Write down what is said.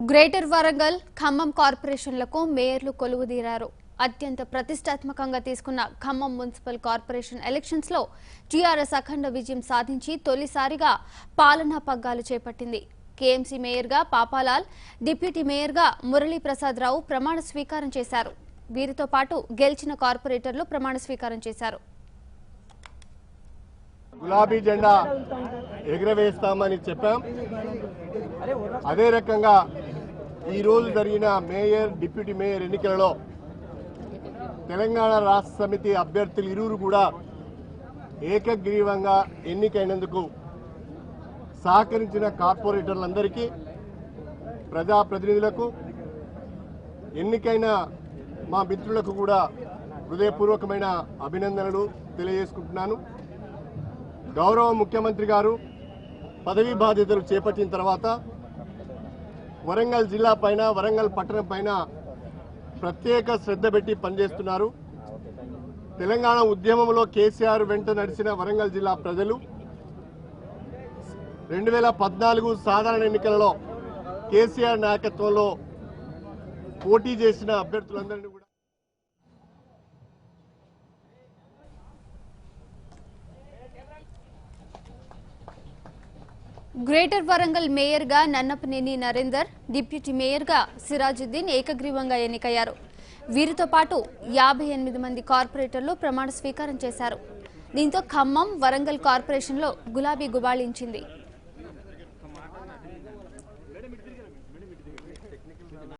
Greater Warangal Khammam కార్పొరేషన్లకు మేయర్లు కొలువుదీరారు. అత్యంత ప్రతిష్టాత్మకంగా తీసుకున్న ఖమ్మం మున్సిపల్ కార్పొరేషన్ ఎలక్షన్స్ లో టీఆర్ఎస్ అఖండ విజయం సాధించి తొలిసారిగా పాలనా పగ్గాలు చేపట్టింది. కేఎంసీ మేయర్గా పాపాలాల్, డిప్యూటీ మేయర్గా మురళీ ప్రసాద్ రావు ప్రమాణ స్వీకారం చేశారు. వీరితో పాటు గెలిచిన కార్పొరేటర్లు ప్రమాణ స్వీకారం చేశారు. గులాబీ జెండా ఎగురవేస్తామని చెప్పాం. అదే రకంగా ఈ రోజు జరిగిన మేయర్, డిప్యూటీ మేయర్ ఎన్నికలలో తెలంగాణ రాష్ట్ర సమితి అభ్యర్థులు ఇరువురు కూడా ఏకగ్రీవంగా ఎన్నికైనందుకు సహకరించిన కార్పొరేటర్లందరికీ, ప్రజాప్రతినిధులకు, ఎన్నికైన మా మిత్రులకు కూడా హృదయపూర్వకమైన అభినందనలు తెలియజేసుకుంటున్నాను. గౌరవ ముఖ్యమంత్రి గారు పదవీ బాధ్యతలు చేపట్టిన తర్వాత వరంగల్ జిల్లా పైన, వరంగల్ పట్టణం పైన ప్రత్యేక శ్రద్ధ పెట్టి పనిచేస్తున్నారు. తెలంగాణ ఉద్యమంలో కేసీఆర్ వెంట నడిచిన వరంగల్ జిల్లా ప్రజలు 2014 సాధారణ ఎన్నికలలో కేసీఆర్ నాయకత్వంలో పోటీ చేసిన అభ్యర్థులందరినీ కూడా గ్రేటర్ వరంగల్ మేయర్గా నన్నపనేని నరేందర్, డిప్యూటీ మేయర్గా సిరాజుద్దీన్ ఏకగ్రీవంగా ఎన్నికయ్యారు. వీరితో పాటు 58 మంది కార్పొరేటర్లు ప్రమాణ స్వీకారం చేశారు. దీంతో ఖమ్మం, వరంగల్ కార్పొరేషన్లో గులాబీ గుబాళించింది.